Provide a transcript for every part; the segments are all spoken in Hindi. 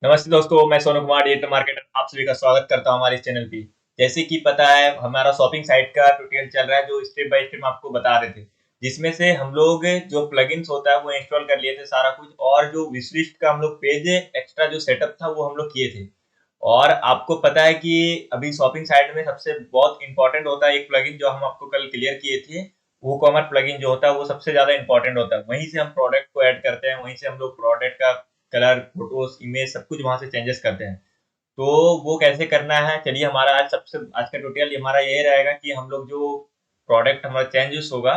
नमस्ते दोस्तों, मैं सोनू कुमार डिजिटल मार्केटर आप सभी का स्वागत करता हूं हमारे इस चैनल पे। जैसे कि पता है हमारा शॉपिंग साइट का ट्यूटोरियल चल रहा है जो स्टेप बाय स्टेप आपको बता रहे थे, जिसमें से हम लोग जो प्लगइन्स होता है वो इंस्टॉल कर लिए थे सारा कुछ, और जो विश लिस्ट का हम लोग पेज एक्स्ट्रा जो सेटअप था वो हम लोग किए थे। और आपको पता है कि अभी शॉपिंग साइट में सबसे बहुत इंपॉर्टेंट होता है एक प्लगइन जो हम आपको कल क्लियर किए थे। वो कॉमर्स प्लगइन जो होता है वो सबसे ज्यादा इंपॉर्टेंट होता है, वहीं से हम प्रोडक्ट को ऐड करते हैं, वहीं से हम लोग प्रोडक्ट का कलर, फोटोज, इमेज सब कुछ वहां से चेंजेस करते हैं। तो वो कैसे करना है, चलिए हमारा आज का ट्यूटोरियल हमारा यही रहेगा कि हम लोग जो प्रोडक्ट हमारा चेंजेस होगा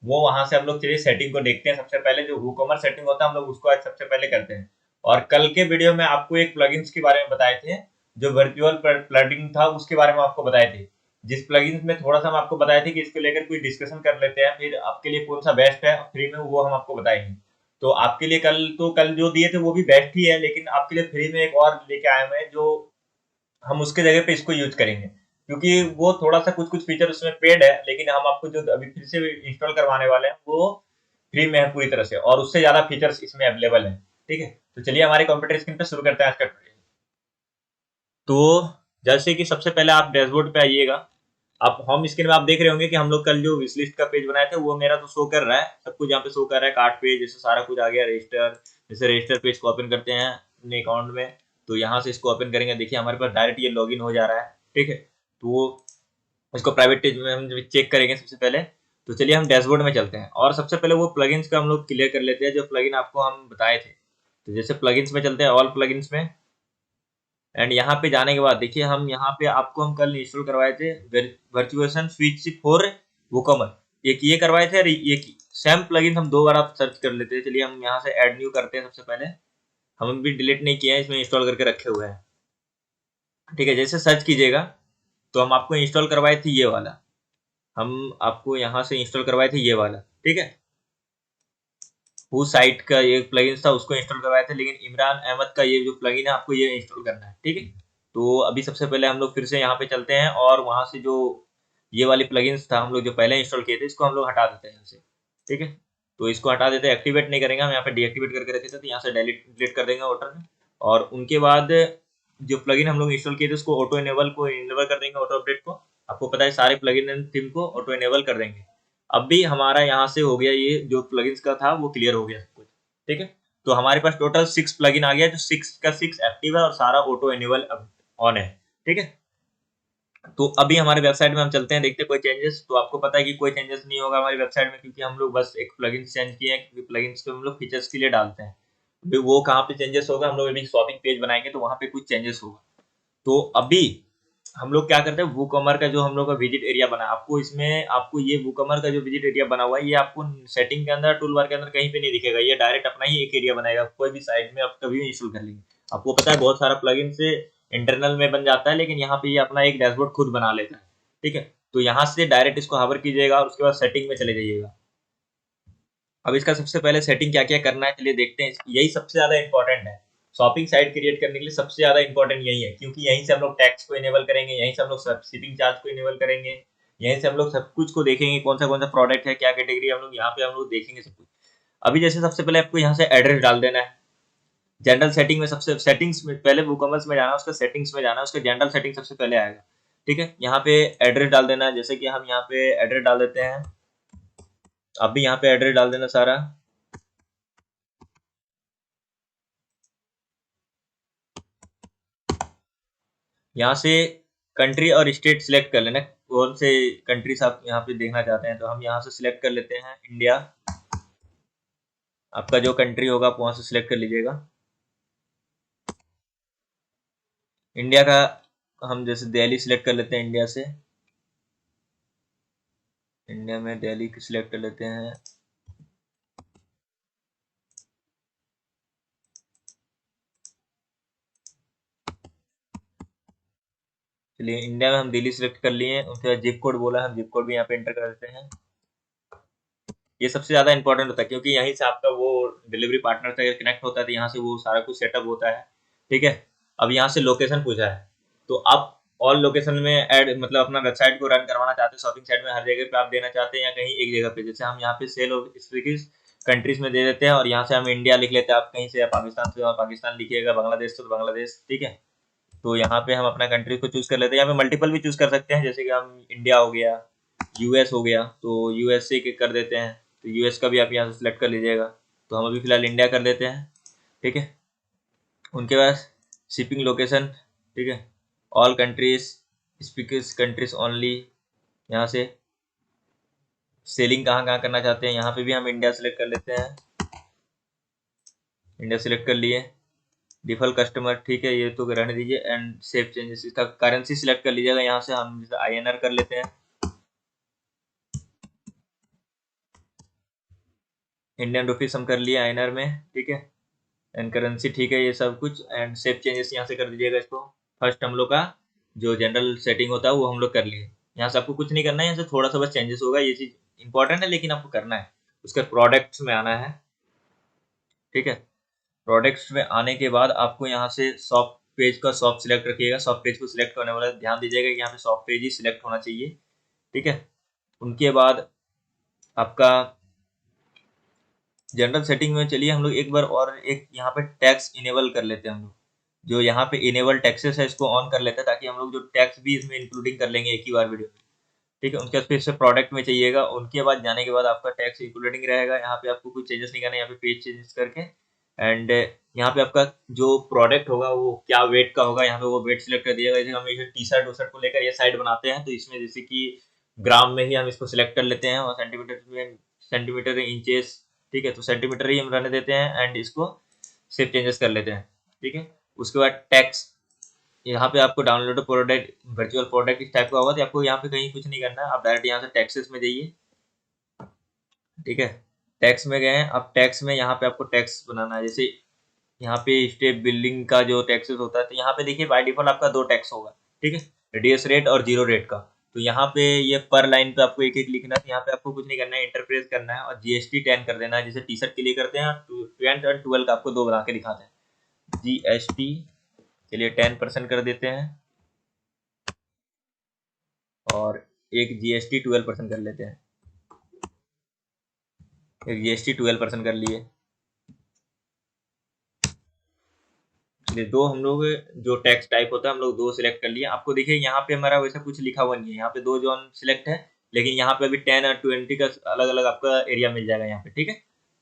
वो वहां से हम लोग चलिए सेटिंग को देखते हैं। सबसे पहले जो वूकॉमर्स सेटिंग होता है हम लोग उसको आज सबसे पहले करते हैं। और कल के वीडियो में आपको एक प्लगइन्स के बारे में बताए थे, जो वर्चुअल प्लगइन था उसके बारे में आपको बताए थे। जिस प्लगइन्स में थोड़ा सा हम आपको बताए थे कि इसको लेकर कोई डिस्कशन कर लेते हैं, फिर आपके लिए कौन सा बेस्ट है फ्री में वो हम आपको बताएंगे। तो आपके लिए कल जो दिए थे वो भी बेस्ट ही है, लेकिन आपके लिए फ्री में एक और लेके आए हुए हैं जो हम उसके जगह पे इसको यूज करेंगे, क्योंकि वो थोड़ा सा कुछ कुछ फीचर उसमें पेड है, लेकिन हम आपको जो अभी फिर से इंस्टॉल करवाने वाले हैं वो फ्री में है पूरी तरह से, और उससे ज्यादा फीचर्स इसमें अवेलेबल है। ठीक है, तो चलिए हमारे कंप्यूटर स्क्रीन पे शुरू करते हैं आज का ट्यूटोरियल। तो जैसे कि सबसे पहले आप डैशबोर्ड पे आइएगा। आप होम स्क्रीन में आप देख रहे होंगे कि हम लोग कल जो विश लिस्ट का पेज बनाए थे वो मेरा तो शो कर रहा है, सब कुछ यहाँ पे शो कर रहा है। कार्ड पेज जैसे सारा कुछ आ गया, रजिस्टर, जैसे रजिस्टर पेज को ओपन करते हैं अपने अकाउंट में, तो यहाँ से इसको ओपन करेंगे, देखिए हमारे पास डायरेक्ट ये लॉगिन हो जा रहा है। ठीक है, तो इसको प्राइवेट पेज में हम चेक करेंगे सबसे पहले। तो चलिए हम डैशबोर्ड में चलते हैं, और सबसे पहले वो प्लगइन्स का हम लोग क्लियर कर लेते हैं जो प्लगइन आपको हम बताए थे। तो जैसे प्लगइन्स में चलते हैं, ऑल प्लगइन्स में, एंड यहाँ पे जाने के बाद देखिए हम यहाँ पे आपको हम कल इंस्टॉल करवाए थे वर्चुअल स्विच फॉर वूकॉमर, एक ये करवाए थे, और ये सेम प्लगइन हम दो बार आप सर्च कर लेते हैं। चलिए हम यहाँ से ऐड न्यू करते हैं। सबसे पहले हम भी डिलीट नहीं किए हैं, इसमें इंस्टॉल करके रखे हुए हैं। ठीक है, जैसे सर्च कीजिएगा तो हम आपको इंस्टॉल करवाए थे ये वाला, हम आपको यहाँ से इंस्टॉल करवाए थे ये वाला। ठीक है, उस साइट का ये प्लगइन था उसको इंस्टॉल करवाए थे, लेकिन इमरान अहमद का ये जो प्लगइन है आपको ये इंस्टॉल करना है। ठीक है, तो अभी सबसे पहले हम लोग फिर से यहाँ पे चलते हैं, और वहां से जो ये वाली प्लगइन्स था हम लोग जो पहले इंस्टॉल किए थे इसको हम लोग हटा देते हैं यहाँ से। ठीक है, तो इसको हटा देते हैं, एक्टिवेट नहीं करेंगे हम, यहाँ पे डीएक्टिवेट करके रखे थे, तो यहाँ से डिलीट कर देंगे ऑर्डर में। और उनके बाद जो प्लगइन हम लोग इंस्टॉल किए थे उसको ऑटो इनेबल को इनेबल कर देंगे, ऑटो अपडेट को। आपको पता है सारे प्लगइन एंड थीम को ऑटो इनेबल कर देंगे। अब भी हमारा यहाँ से हो गया, ये जो प्लगइन्स का था वो क्लियर हो गया सब कुछ। ठीक है, तो हमारे पास टोटल 6 प्लगइन आ गया, जो 6 का 6 एक्टिव है और सारा ऑटो इनेबल ऑन है। ठीक है, तो अभी हमारे वेबसाइट में हम चलते हैं, देखते हैं कोई चेंजेस। तो आपको पता है कि कोई चेंजेस नहीं होगा हमारी वेबसाइट में, क्योंकि हम लोग बस एक प्लगइन चेंज किए हैं, क्योंकि प्लगइन्स को हम लोग फीचर्स के लिए डालते हैं। अभी वो कहाँ पे चेंजेस होगा, हम लोग अभी शॉपिंग पेज बनाएंगे तो वहां पे कुछ चेंजेस होगा। तो अभी हम लोग क्या करते हैं, वूकॉमर का जो हम लोग का विजिट एरिया बना है, आपको इसमें आपको ये वूकॉमर का जो विजिट एरिया बना हुआ है ये आपको सेटिंग के अंदर, टूल बार के अंदर कहीं पे नहीं दिखेगा, ये डायरेक्ट अपना ही एक एरिया बनाएगा, कोई भी साइट में आप कभी भी इंस्टॉल कर लेंगे। आपको पता है बहुत सारा प्लगइन से इंटरनल में बन जाता है, लेकिन यहाँ पे ये अपना एक डैशबोर्ड खुद बना लेता है। ठीक है, तो यहाँ से डायरेक्ट इसको हावर कीजिएगा और उसके बाद सेटिंग में चले जाइएगा। अब इसका सबसे पहले सेटिंग क्या क्या करना है चलिए देखते हैं, यही सबसे ज्यादा इंपॉर्टेंट है। शॉपिंग साइट क्रिएट करने के लिए सबसे ज्यादा इंपॉर्टेंट यही है, क्योंकि यहीं से हम लोग टैक्स को इनेबल करेंगे, यहीं से हम लोग शिपिंग चार्ज को इनेबल करेंगे, यहीं से हम लोग सब कुछ को देखेंगे, कौन सा प्रोडक्ट है, क्या कैटेगरी, हम लोग यहाँ पे हम लोग देखेंगे सब कुछ। अभी जैसे सबसे पहले आपको यहाँ से एड्रेस डाल देना है। जनरल सेटिंग में सबसे सेटिंग्स में पहले वूकॉमर्स में जाना है, उसका सेटिंग्स में जाना है, उसका जनरल सेटिंग सबसे पहले आएगा। ठीक है, यहाँ पे एड्रेस डाल देना है, जैसे कि हम यहाँ पे एड्रेस डाल देते हैं। अभी यहाँ पे एड्रेस डाल देना सारा। यहाँ से कंट्री और स्टेट सिलेक्ट कर लेना, कौन से कंट्रीज आप यहाँ पे देखना चाहते हैं, तो हम यहाँ से सिलेक्ट कर लेते हैं इंडिया। आपका जो कंट्री होगा आप वहां से सिलेक्ट कर लीजिएगा इंडिया का। हम जैसे दिल्ली सिलेक्ट कर लेते हैं इंडिया से, इंडिया में दिल्ली की सिलेक्ट कर लेते हैं। चलिए इंडिया में हम दिल्ली सिलेक्ट कर लिए, उसके बाद जिप कोड बोला, हम जिप कोड भी यहाँ पे एंटर कर देते हैं। ये सबसे ज्यादा इंपॉर्टेंट होता है, क्योंकि यहीं से आपका वो डिलीवरी पार्टनर से कनेक्ट होता है, तो यहाँ से वो सारा कुछ सेटअप होता है। ठीक है, अब यहाँ से लोकेशन पूछा है, तो आप ऑल लोकेशन में ऐड, मतलब अपना वेबसाइट को रन करवाना चाहते हैं शॉपिंग साइट में, हर जगह पे आप देना चाहते हैं या कहीं एक जगह पे, जैसे हम यहाँ पे सेल ऑफ स्पीकीज कंट्रीज में दे देते हैं, और यहाँ से हम इंडिया लिख लेते हैं। आप कहीं से पाकिस्तान से पाकिस्तान लिखिएगा, बांग्लादेश से तो बांग्लादेश, ठीक है। तो यहाँ पे हम अपना कंट्री को चूज कर लेते हैं। यहाँ पे मल्टीपल भी चूज कर सकते हैं, जैसे कि हम इंडिया हो गया, यूएस हो गया, तो यूएसए के कर देते हैं, तो यूएस का भी आप यहाँ से सिलेक्ट कर लीजिएगा। तो हम अभी फिलहाल इंडिया कर देते हैं, ठीक है। उनके बाद शिपिंग लोकेशन, ठीक है, all countries, speakers countries only, यहाँ से सेलिंग कहाँ कहाँ करना चाहते हैं, यहाँ पे भी हम इंडिया सेलेक्ट कर लेते हैं, इंडिया सेलेक्ट कर लिए। डिफॉल्ट कस्टमर, ठीक है, ये तो रहने दीजिए। एंड सेव चेंजेस, इसका करेंसी सिलेक्ट कर लीजिएगा, यहाँ से हम जैसे INR कर लेते हैं, इंडियन रुपीस हम कर लिए INR में, ठीक है। एंड करेंसी, ठीक है, ये सब कुछ। एंड सेव चेंजेस यहाँ से कर दीजिएगा इसको। फर्स्ट हम लोग का जो जनरल सेटिंग होता है वो हम लोग कर लिए। यहाँ से आपको कुछ नहीं करना है, यहाँ से थोड़ा सा बस चेंजेस होगा, ये चीज इंपॉर्टेंट है लेकिन आपको करना है। उसके प्रोडक्ट्स में आना है, ठीक है। प्रोडक्ट्स में आने के बाद आपको यहाँ से शॉप पेज का शॉप सिलेक्ट रखिएगा। शॉप पेज को सिलेक्ट करने वाला ध्यान दीजिएगा कि यहाँ पे शॉप पेज ही सिलेक्ट होना चाहिए, ठीक है। उनके बाद आपका जनरल सेटिंग में चलिए हम लोग एक बार और एक यहाँ पे टैक्स इनेबल कर लेते हैं। हम लोग जो यहाँ पे इनेबल टैक्सेस है इसको ऑन कर लेते हैं, ताकि हम लोग जो टैक्स भी इसमें इंक्लूडिंग कर लेंगे एक ही बार वीडियो में, ठीक है। उनके बाद फिर से प्रोडक्ट में चाहिएगा, उनके बाद जाने के बाद आपका टैक्स इंक्लूडिंग रहेगा। यहाँ पे आपको कुछ चेंजेस नहीं करना है, यहाँ पे पेज चेंजेस करके। एंड यहाँ पे आपका जो प्रोडक्ट होगा वो क्या वेट का होगा, यहाँ पे वो वेट सिलेक्ट कर दिएगा। जैसे हम ये टी शर्ट वशर्ट को लेकर ये साइड बनाते हैं, तो इसमें जैसे कि ग्राम में ही हम इसको सिलेक्ट कर लेते हैं, और सेंटीमीटर में, सेंटीमीटर इंचेस, ठीक है, तो सेंटीमीटर ही हम रहने देते हैं। एंड इसको सेव चेंजेस कर लेते हैं, ठीक है। उसके बाद टैक्स, यहाँ पे आपको डाउनलोड प्रोडक्ट, वर्चुअल प्रोडक्ट इस टाइप का होगा, तो आपको यहाँ पे कहीं कुछ नहीं करना है, आप डायरेक्ट यहाँ से टैक्सेस में जाइए, ठीक है। टैक्स में गए, अब टैक्स में यहाँ पे आपको टैक्स बनाना है। जैसे यहाँ पे स्टेप बिल्डिंग का जो टैक्सेस होता है, तो यहाँ पे देखिए बाय डिफॉल्ट आपका 2 टैक्स होगा, ठीक है, रेडियस रेट और जीरो रेट का। तो यहाँ पे ये पर लाइन पे आपको एक एक लिखना है, तो यहाँ पे आपको कुछ नहीं करना है, इंटरप्रेस करना है और GST 10 कर देना है। जैसे टी शर्ट के लिए करते हैं 10 और 12 का आपको 2 बना के दिखाते हैं। GST चलिए 10% कर देते हैं, और एक GST 12% कर लेते हैं, एक GST 12% कर लिए। ये दो हम लोग जो टैक्स टाइप होता है हम लोग 2 सिलेक्ट कर लिए। आपको देखिए यहाँ पे हमारा वैसा कुछ लिखा हुआ नहीं है, यहाँ पे 2 जोन सिलेक्ट है, लेकिन यहाँ पे अभी 10 और 20 का अलग अलग आपका एरिया मिल जाएगा यहाँ पे, ठीक है।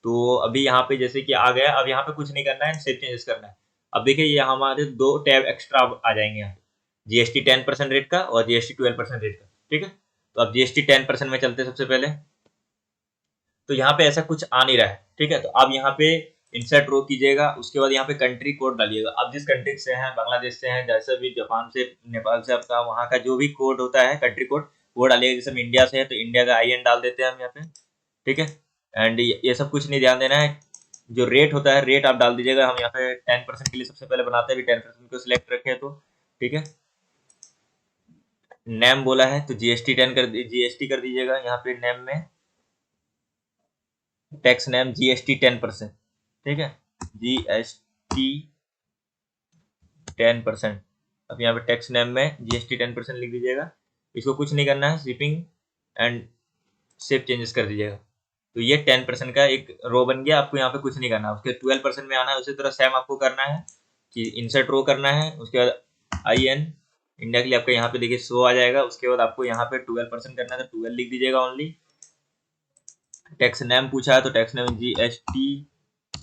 तो अभी यहाँ पे जैसे कि आ गया, अब यहाँ पे कुछ नहीं करना है, सेव चेंजेस करना है। अब देखिए ये हमारे 2 टैब एक्स्ट्रा आ जाएंगे यहाँ पे, GST 10% रेट का और GST 12% रेट का, ठीक है। तो अब GST 10% में चलते सबसे पहले, तो यहाँ पे ऐसा कुछ आ नहीं रहा है, ठीक है। तो आप यहाँ पे इंसर्ट रो कीजिएगा, उसके बाद यहाँ पे कंट्री कोड डालिएगा। आप जिस कंट्री से हैं, बांग्लादेश से हैं, जैसे भी जापान से, नेपाल से, आपका वहाँ का जो भी कोड होता है कंट्री कोड वो डालिएगा। जैसे हम इंडिया से है तो इंडिया का IN डाल देते हैं हम यहाँ पे, ठीक है। एंड ये सब कुछ नहीं ध्यान देना है। जो रेट होता है रेट आप डाल दीजिएगा। हम यहाँ पे 10% के लिए सबसे पहले बनाते हैं, 10% को सिलेक्ट रखे तो, ठीक है। नेम बोला है तो GST 10 कर GST कर दीजिएगा। यहाँ पे नेम में टैक्स नेम GST 10%, ठीक है, GST 10%। अब यहाँ पे टैक्स नेम में GST 10% लिख दीजिएगा। इसको कुछ नहीं करना है, शिपिंग एंड सेव चेंजेस कर दीजिएगा। तो ये 10% का एक रो बन गया। आपको यहाँ पे कुछ नहीं करना है। उसके 12% में आना है, उसी तरह सेम आपको करना है कि इंसर्ट रो करना है। उसके बाद IN इंडिया के लिए आपका यहाँ पे देखिए शो आ जाएगा। उसके बाद आपको यहाँ पे 12% करना है, तो 12 लिख दीजिएगा ओनली। टैक्स नेम पूछा है तो टैक्स नेम GST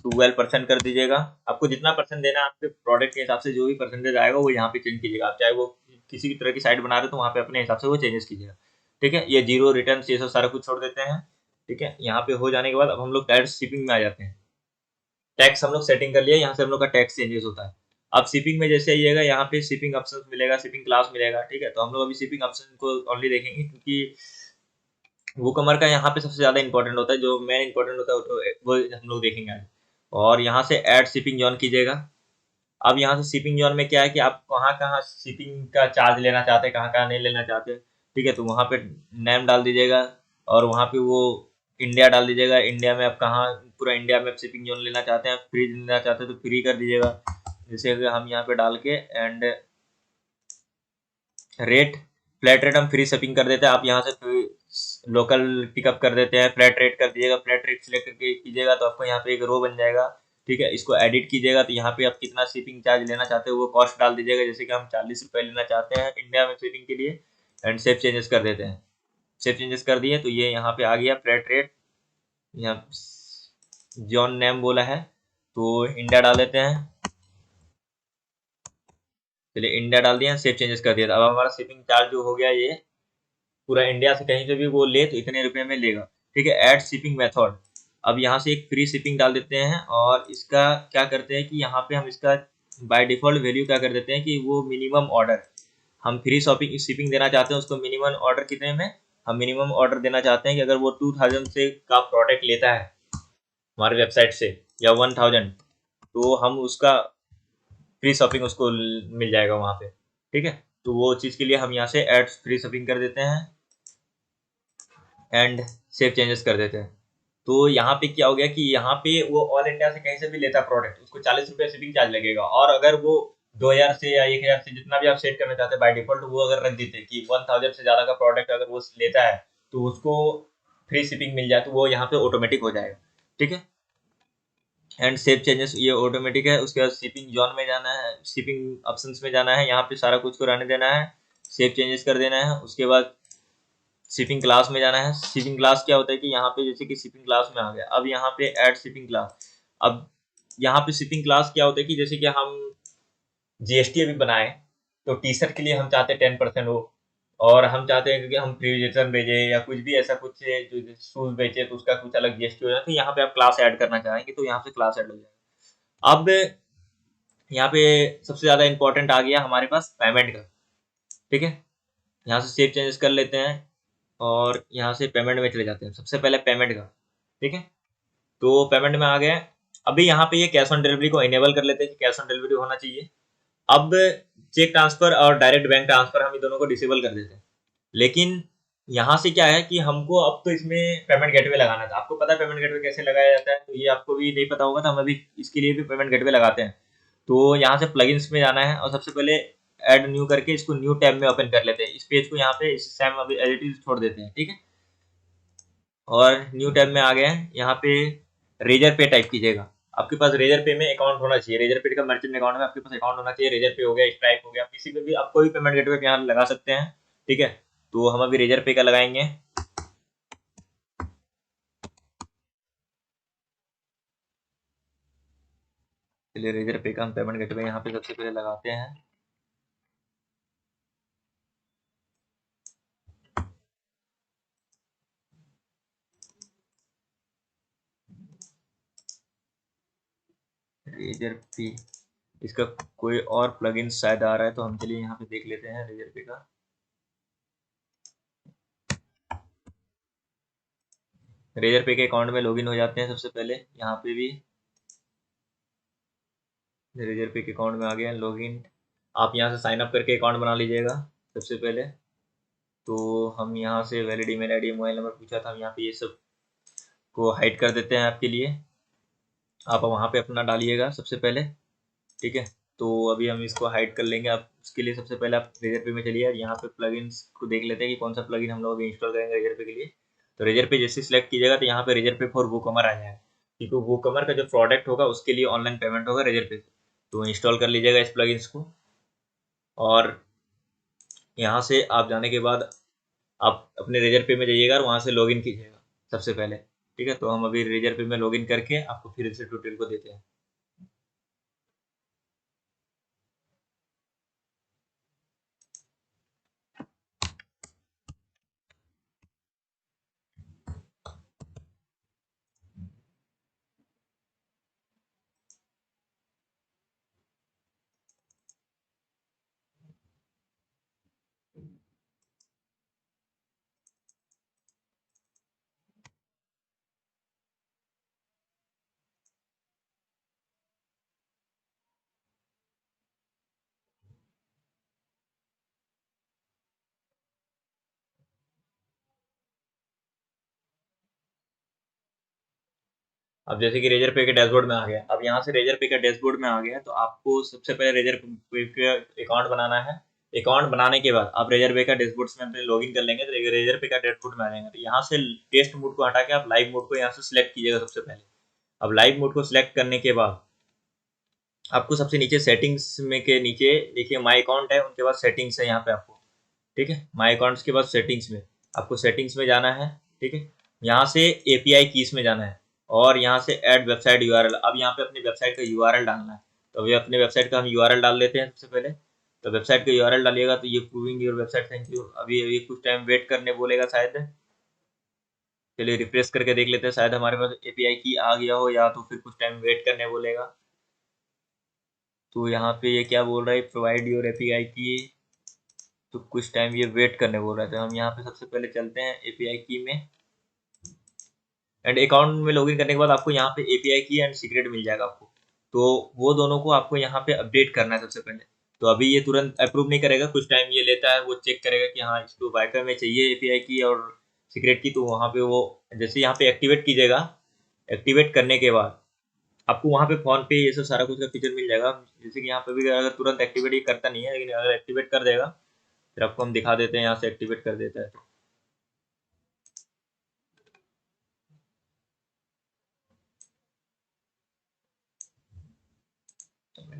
12% कर दीजिएगा। आपको जितना परसेंट देना है आपके प्रोडक्ट के हिसाब से, जो भी परसेंटेज आएगा वो यहाँ पे चेंज कीजिएगा। आप चाहे वो किसी भी तरह की साइट बना रहे हो तो वहाँ पे अपने हिसाब से वो चेंजेस कीजिएगा, ठीक है। ये जीरो रिटर्न ये सब सारा कुछ छोड़ देते हैं, ठीक है। यहाँ पे हो जाने के बाद अब हम लोग डायरेक्ट शिपिंग में आ जाते हैं। टैक्स हम लोग सेटिंग कर लिया, यहाँ से हम लोग का टैक्स चेंजेस होता है। अब शिपिंग में जैसे आइएगा यहाँ पे शिपिंग ऑप्शन मिलेगा, शिपिंग क्लास मिलेगा, ठीक है। तो हम लोग अभी शिपिंग ऑप्शन को ओनली देखेंगे, क्योंकि वो कमर का यहाँ पे सबसे ज्यादा इंपॉर्टेंट होता है, जो मेन इंपॉर्टेंट होता है वो हम लोग देखेंगे आज। और यहाँ से ऐड शिपिंग जोन कीजिएगा। अब यहाँ से शिपिंग जोन में क्या है कि आप कहाँ कहाँ शिपिंग का चार्ज लेना चाहते हैं, कहाँ कहाँ नहीं लेना चाहते, ठीक है। तो वहाँ पे नेम डाल दीजिएगा, और वहाँ पे वो इंडिया डाल दीजिएगा। इंडिया में आप कहाँ, पूरा इंडिया में आप शिपिंग जोन लेना चाहते हैं, फ्री लेना चाहते हैं तो फ्री कर दीजिएगा। जैसे अगर हम यहाँ पे डाल के एंड रेट, फ्लैट रेट हम फ्री शिपिंग कर देते हैं। आप यहाँ से लोकल पिकअप कर देते हैं, फ्लैट रेट कर दीजिएगा, फ्लैट रेट सिलेक्ट करके कीजिएगा तो आपको यहाँ पे एक रो बन जाएगा। ठीक है, इसको एडिट कीजिएगा तो यहाँ पे आप कितना शिपिंग चार्ज लेना चाहते हो वो कॉस्ट डाल दीजिएगा, जैसे कि हम 40 रुपये लेना चाहते हैं इंडिया में शिपिंग के लिए, एंड सेव चेंजेस कर देते हैं। सेव चेंजेस कर दिए तो ये यहाँ पे आ गया फ्लैट रेट, यहाँ जॉन नेम बोला है तो इंडिया डाल देते हैं। चलिए इंडिया डाल दिया, सेव चेंजेस कर दिया। अब हमारा शिपिंग चार्ज जो हो गया ये पूरा इंडिया से कहीं से भी वो ले तो इतने रुपए में लेगा। ठीक है, ऐड शिपिंग मेथड, अब यहाँ से एक फ्री शिपिंग डाल देते हैं और इसका क्या करते हैं कि यहाँ पे हम इसका बाय डिफॉल्ट वैल्यू क्या कर देते हैं कि वो मिनिमम ऑर्डर, हम फ्री शॉपिंग शिपिंग देना चाहते हैं उसको मिनिमम ऑर्डर कितने में, हम मिनिमम ऑर्डर देना चाहते हैं कि अगर वो 2000 से का प्रोडक्ट लेता है हमारे वेबसाइट से या 1000, तो हम उसका फ्री शॉपिंग उसको मिल जाएगा वहाँ पे। ठीक है, तो वो चीज़ के लिए हम यहाँ से ऐड फ्री शॉपिंग कर देते हैं एंड सेव चेंजेस कर देते हैं। तो यहाँ पे क्या हो गया कि यहाँ पे वो ऑल इंडिया से कहीं से भी लेता प्रोडक्ट उसको 40 रुपये शिपिंग चार्ज लगेगा, और अगर वो 2000 से या 1000 से जितना भी आप सेट करना चाहते हैं बाय डिफॉल्ट वो अगर रख देते कि 1000 से ज़्यादा का प्रोडक्ट अगर वो लेता है तो उसको फ्री शिपिंग मिल जाए, तो वो यहाँ पे ऑटोमेटिक हो जाएगा। ठीक है, एंड सेव चेंजेस ये ऑटोमेटिक है। उसके बाद शिपिंग जोन में जाना है, शिपिंग ऑप्शंस में जाना है, यहाँ पे सारा कुछ को रहने देना है, सेव चेंजेस कर देना है। उसके बाद शिपिंग क्लास में जाना है। शिपिंग क्लास क्या होता है कि यहाँ पे जैसे कि शिपिंग क्लास में आ गया, अब यहाँ पे ऐड शिपिंग क्लास। अब यहाँ पे शिपिंग क्लास क्या होता है कि जैसे कि हम जीएसटी अभी बनाए तो टी शर्ट के लिए हम चाहते हैं 10% हो, और हम चाहते हैं कि हम फ्री रिटर्न भेजे या कुछ भी ऐसा कुछ जो शूज बेचे तो उसका कुछ अलग जीएसटी हो जाए, तो यहाँ पे आप क्लास ऐड करना चाहेंगे तो यहाँ से क्लास ऐड हो जाएगा। अब यहाँ पे सबसे ज्यादा इंपॉर्टेंट आ गया हमारे पास पेमेंट का। ठीक है, यहाँ से सेव चेंजेस कर लेते हैं और यहाँ से पेमेंट में चले जाते हैं, सबसे पहले पेमेंट का। ठीक है, तो पेमेंट में आ गए। अभी यहाँ पे ये कैश ऑन डिलीवरी को इनेबल कर लेते हैं कि कैश ऑन डिलीवरी होना चाहिए। अब चेक ट्रांसफर और डायरेक्ट बैंक ट्रांसफर हम इन दोनों को डिसेबल कर देते हैं। लेकिन यहाँ से क्या है कि हमको अब तो इसमें पेमेंट गेटवे लगाना था। आपको पता है पेमेंट गेटवे कैसे लगाया जाता है, तो ये आपको भी नहीं पता होगा तो हम अभी इसके लिए भी पेमेंट गेटवे लगाते हैं। तो यहाँ से प्लगइन्स में जाना है और सबसे पहले ऐड न्यू करके इसको न्यू टैब में ओपन कर लेते हैं। इस पेज को यहाँ पे सेम अभी एज इट इज छोड़ देते हैं। ठीक है, और न्यू टैब में आ गए हैं। यहाँ पे रेजर पे टाइप कीजिएगा, आपके पास रेजर पे में अकाउंट होना चाहिए, रेजर पे का मर्चेंट अकाउंट में आपके पास अकाउंट होना चाहिए। रेजर पे हो गया, स्ट्राइप हो गया, किसी पे भी आप कोई पेमेंट गेटवे पे यहाँ लगा सकते हैं। ठीक है, तो हम अभी रेजर पे का लगाएंगे। चलिए रेजर पे का हम पेमेंट गेटवे यहाँ पे सबसे पहले लगाते हैं। रेजर पे इसका कोई और प्लगइन शायद आ रहा है, तो हम चलिए यहाँ पे देख लेते हैं रेजर पे का। रेजर पे के अकाउंट में लॉगिन हो जाते हैं सबसे पहले। यहाँ पे भी रेजर पे के अकाउंट में आ गया लॉगिन। आप यहाँ से साइन अप करके अकाउंट बना लीजिएगा सबसे पहले। तो हम यहाँ से valid email ID mobile number पूछा था, हम यहाँ पे ये सब को हाइड कर देते हैं आपके लिए। आप वहाँ पे अपना डालिएगा सबसे पहले। ठीक है, तो अभी हम इसको हाइड कर लेंगे। आप उसके लिए सबसे पहले आप रेजर पे में चलिए और यहाँ पे प्लगइन्स को देख लेते हैं कि कौन सा प्लगइन हम लोग इंस्टॉल करेंगे रेजर पे के लिए। तो रेजर पे जैसे सिलेक्ट कीजिएगा तो यहाँ पे रेजर पे फॉर वूकमर आ जाएगा, क्योंकि वूकमर का जो प्रोडक्ट होगा उसके लिए ऑनलाइन पेमेंट होगा रेजर पे। तो इंस्टॉल कर लीजिएगा इस प्लगइन्स को, और यहाँ से आप जाने के बाद आप अपने रेजर पे में जाइएगा और वहाँ से लॉगिन कीजिएगा सबसे पहले। ठीक है, तो हम अभी रेजर पे में लॉगिन करके आपको फिर से ट्यूटोरियल को देते हैं। अब जैसे कि रेजर पे के डैशबोर्ड में आ गया, अब यहाँ से रेजर पे का डैशबोर्ड में आ गया तो आपको सबसे पहले रेजर पे का अकाउंट बनाना है। अकाउंट बनाने के बाद आप रेजर पे का डैशबोर्ड में अपने लॉगिन कर लेंगे, तो रेजर पे का डैशबोर्ड में आ जाएंगे। तो यहाँ से टेस्ट मोड को हटा के आप लाइव मोड को यहाँ से सिलेक्ट कीजिएगा सबसे पहले। अब लाइव मोड को सिलेक्ट करने के बाद आपको सबसे नीचे सेटिंग्स में के नीचे देखिए माई अकाउंट है, उनके बाद सेटिंग्स है यहाँ पे आपको, ठीक है। माई अकाउंट्स के बाद सेटिंग्स में आपको सेटिंग्स में जाना है, ठीक है। यहाँ से एपीआई कीज में जाना है और यहाँ से ऐड वेबसाइट यूआरएल। अब यहाँ पे अपनी वेबसाइट का यूआरएल डालना है। तो अभी अपने वेबसाइट का हम यूआरएल डाल लेते हैं सबसे पहले। तो वेबसाइट का यूआरएल डालिएगा तो ये proving your website, thank you. अभी अभी कुछ टाइम वेट करने बोलेगा शायद। चलिए रिफ्रेश करके देख लेते हैं, शायद हमारे पास एपीआई की आ गया हो, या तो फिर कुछ टाइम वेट करने बोलेगा। तो यहाँ पे ये क्या बोल रहा है, प्रोवाइड योर एपीआई की, तो कुछ टाइम ये वेट करने बोल रहा है। तो हम यहाँ पे सबसे पहले चलते हैं एपीआई की में, एंड अकाउंट में लॉगिन करने के बाद आपको यहाँ पे एपीआई की एंड सीक्रेट मिल जाएगा आपको। तो वो दोनों को आपको यहाँ पे अपडेट करना है सबसे पहले। तो अभी ये तुरंत अप्रूव नहीं करेगा, कुछ टाइम ये लेता है, वो चेक करेगा कि हाँ इसको वाईफाई में चाहिए एपीआई की और सीक्रेट की। तो वहाँ पे वो जैसे यहाँ पे एक्टिवेट कीजिएगा, एक्टिवेट करने के बाद आपको वहाँ पे फोन पे ये सब सारा कुछ का फीचर मिल जाएगा। जैसे कि यहाँ पे भी अगर तुरंत एक्टिवेट ये करता नहीं है, लेकिन अगर एक्टिवेट कर देगा फिर आपको हम दिखा देते हैं, यहाँ से एक्टिवेट कर देता है।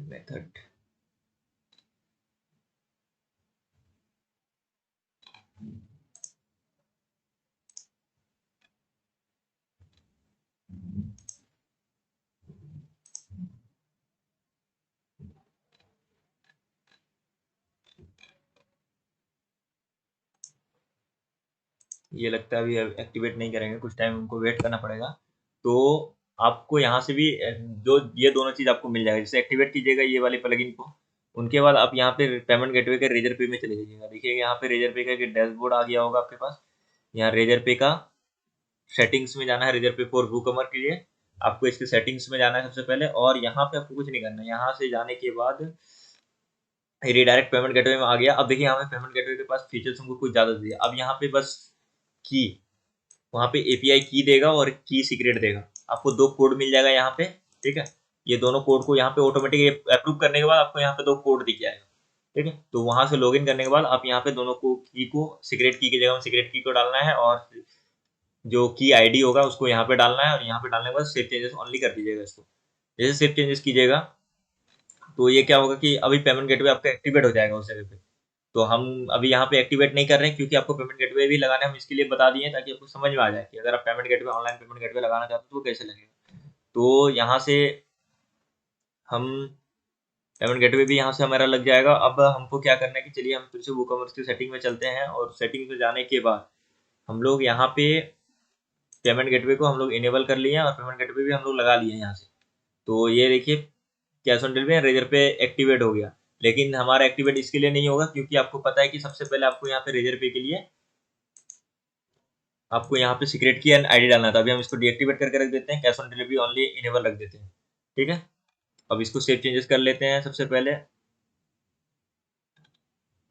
मेथड ये लगता है अभी एक्टिवेट नहीं करेंगे, कुछ टाइम उनको वेट करना पड़ेगा। तो आपको यहाँ से भी जो ये दोनों चीज़ आपको मिल जाएगा। जैसे एक्टिवेट कीजिएगा ये वाले प्लगइन को, उनके बाद आप यहाँ पे पेमेंट गेटवे के रेजर पे में चले जाइएगा। देखिए यहाँ पे रेजर पे का डैशबोर्ड आ गया होगा आपके पास। यहाँ रेजर पे का सेटिंग्स में जाना है, रेजर पे फॉर वूकमर के लिए आपको इसके सेटिंग्स में जाना है सबसे पहले। और यहाँ पे आपको कुछ नहीं करना है। यहाँ से जाने के बाद रिडायरेक्ट पेमेंट गेटवे में आ गया। अब देखिए यहाँ पे पेमेंट गेटवे के पास फीचर्स हमको कुछ ज़्यादा दिए। अब यहाँ पे बस की, वहाँ पे एपीआई की देगा और की सीक्रेट देगा। आपको दो कोड मिल जाएगा यहाँ पे, ठीक है। ये दोनों कोड को यहाँ पे ऑटोमेटिक अप्रूव करने के बाद आपको यहाँ पे दो कोड दिख जाएगा, ठीक है। तो वहां से लॉगिन करने के बाद आप यहाँ पे दोनों को की को सीक्रेट की जगह में सीक्रेट की को डालना है, और जो की आईडी होगा उसको यहाँ पे डालना है, और यहाँ पे डालने के बाद सेव चेंजेस ऑनली कर दीजिएगा इसको। जैसे सेव चेंजेस कीजिएगा तो ये क्या होगा कि अभी पेमेंट गेटवे आपका एक्टिवेट हो जाएगा उस जगह पे। तो हम अभी यहाँ पे एक्टिवेट नहीं कर रहे हैं क्योंकि आपको पेमेंट गेटवे भी लगाना है, हम इसके लिए बता दिए ताकि आपको समझ में आ जाए कि अगर आप payment gateway online payment gateway लगाना चाहते हो तो वो कैसे लगेगा। तो यहाँ से हम पेमेंट गेटवे भी यहाँ से हमारा लग जाएगा। अब हमको क्या करना है कि चलिए हम फिर से वूकॉमर्स की सेटिंग में चलते हैं, और सेटिंग में जाने के बाद हम लोग यहाँ पे पेमेंट गेटवे को हम लोग इनेबल कर लिए हैं, और पेमेंट गेटवे भी हम लोग लगा लिए हैं यहाँ से। तो ये देखिए कैश ऑन डिलीवरी रेजर पे एक्टिवेट हो गया। लेकिन हमारा एक्टिवेट इसके लिए नहीं होगा क्योंकि आपको पता है कि सबसे पहले आपको यहाँ पे रेजर पे के लिए आपको यहाँ पे सीक्रेट की एंड आईडी डालना था। अभी हम इसको डीएक्टिवेट करके रख देते हैं, cash on delivery only enable रख देते हैं, ठीक है। अब इसको सेव चेंजेस कर लेते हैं सबसे पहले।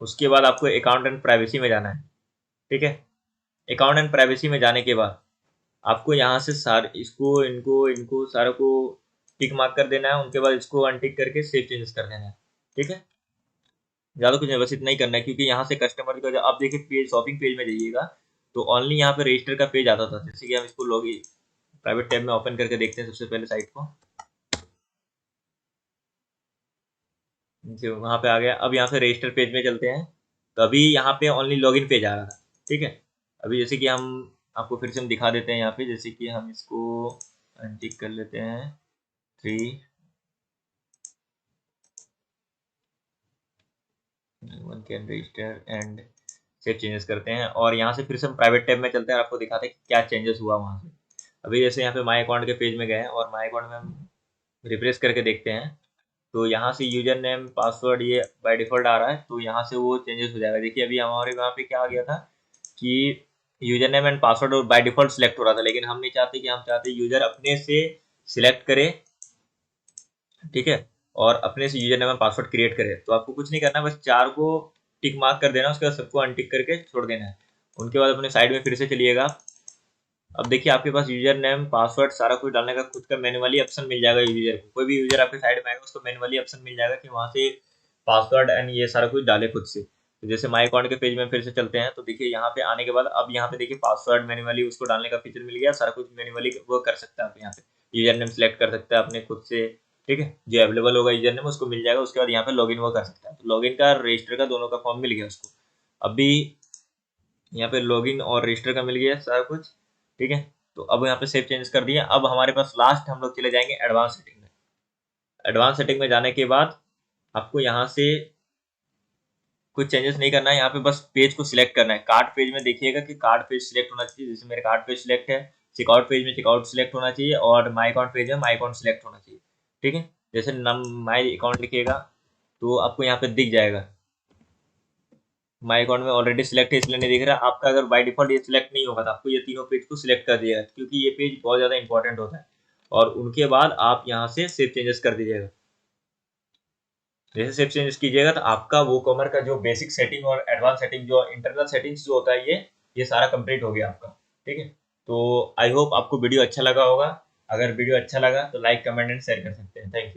उसके बाद आपको अकाउंट एंड प्राइवेसी में जाना है, ठीक है। अकाउंट एंड प्राइवेसी में जाने के बाद आपको यहाँ से सारे इसको इनको इनको सारे को टिक मार्क कर देना है। उनके बाद इसको अनटिक करके सेव चेंजेस कर देना है, ठीक है। ज़्यादा कुछ नहीं, बस इतना ही करना है क्योंकि यहाँ से कस्टमर का आप देखिए पेज शॉपिंग पेज में जाइएगा तो ओनली यहाँ पे रजिस्टर का पेज आता था। जैसे कि हम इसको लॉग प्राइवेट टैब में ओपन करके देखते हैं सबसे पहले साइट को, जो वहाँ पे आ गया। अब यहाँ से रजिस्टर पेज में चलते हैं। तो अभी यहाँ पे ओनली लॉगिन पेज आ रहा था, ठीक है। अभी जैसे कि हम आपको फिर से हम दिखा देते हैं यहाँ पे, जैसे कि हम इसको अनटिक कर लेते हैं 3 one can register and save changes करते हैं। और यहाँ से फिर से हम प्राइवेट टैब में चलते हैं और आपको दिखाते हैं कि क्या चेंजेस हुआ वहाँ से। अभी जैसे यहाँ पे माई अकाउंट के पेज में गए हैं और माई अकाउंट में हम रिफ्रेश करके देखते हैं, तो यहाँ से यूजर नेम पासवर्ड ये बाय डिफॉल्ट आ रहा है, तो यहाँ से वो चेंजेस हो जाएगा। देखिए अभी हमारे वहाँ पे क्या आ गया था कि user name and password by default select हो रहा था, लेकिन हम नहीं चाहते कि हम चाहते यूजर अपने से सिलेक्ट करे, ठीक है, और अपने से user name and password create करे। तो आपको कुछ नहीं करना, बस 4 को टिक मार्क कर देना, उसके बाद सबको अनटिक करके छोड़ देना है। उनके बाद अपने साइड में फिर से चलिएगा। अब देखिए आपके पास यूजर नेम पासवर्ड सारा कुछ डालने का खुद का मैनुअली ऑप्शन मिल जाएगा। यूजर को कोई भी यूजर आपके साइड में आएगा उसको मैनुअली ऑप्शन मिल जाएगा कि वहाँ से पासवर्ड एंड ये सारा कुछ डाले खुद से। तो जैसे माई अकाउंट के पेज में फिर से चलते हैं, तो देखिए यहाँ पे आने के बाद अब यहाँ पे देखिए पासवर्ड मैन्युअली उसको डालने का फीचर मिल गया, सारा कुछ मैन्युअली वो कर सकता है आप यहाँ पे, यूजर नेम सेलेक्ट कर सकता है अपने खुद से, ठीक है, जो अवेलेबल होगा यूजर नेम उसको मिल जाएगा। उसके बाद यहाँ पे लॉगिन वो कर सकता है, तो लॉगिन का रजिस्टर का दोनों का फॉर्म मिल गया उसको। अभी यहाँ पे लॉगिन और रजिस्टर का मिल गया सारा कुछ, ठीक है। तो अब यहाँ पे सेव चेंजेस कर दिया। अब हमारे पास लास्ट हम लोग चले जाएंगे एडवांस सेटिंग में। एडवांस सेटिंग में जाने के बाद आपको यहाँ से कुछ चेंजेस नहीं करना है, यहाँ पे बस पेज को सिलेक्ट करना है। कार्ड पेज में देखिएगा कि कार्ड पेज सिलेक्ट होना चाहिए, जैसे मेरे कार्ड पेज सिलेक्ट है। चेकआउट पेज में चेकआउट सिलेक्ट होना चाहिए, और माई अकाउंट पेज है माई अकाउंट सिलेक्ट होना चाहिए, ठीक है। जैसे नम माई अकाउंट लिखिएगा तो आपको यहाँ पे दिख जाएगा। माई अकाउंट में ऑलरेडी सिलेक्ट है इसलिए नहीं दिख रहा। आपका अगर बाय डिफॉल्ट ये सिलेक्ट नहीं होगा तो आपको ये तीनों पेज को सिलेक्ट कर दिएगा, क्योंकि ये पेज बहुत ज़्यादा इंपॉर्टेंट होता है। और उनके बाद आप यहाँ से सेव चेंजेस कर दीजिएगा। जैसे सेव चेंजेस कीजिएगा तो आपका वो कॉमर का जो बेसिक सेटिंग और एडवांस सेटिंग जो इंटरनल सेटिंग्स जो होता है ये सारा कंप्लीट हो गया आपका, ठीक है। तो आई होप आपको वीडियो अच्छा लगा होगा। अगर वीडियो अच्छा लगा तो लाइक कमेंट एंड शेयर कर सकते हैं। Thank you.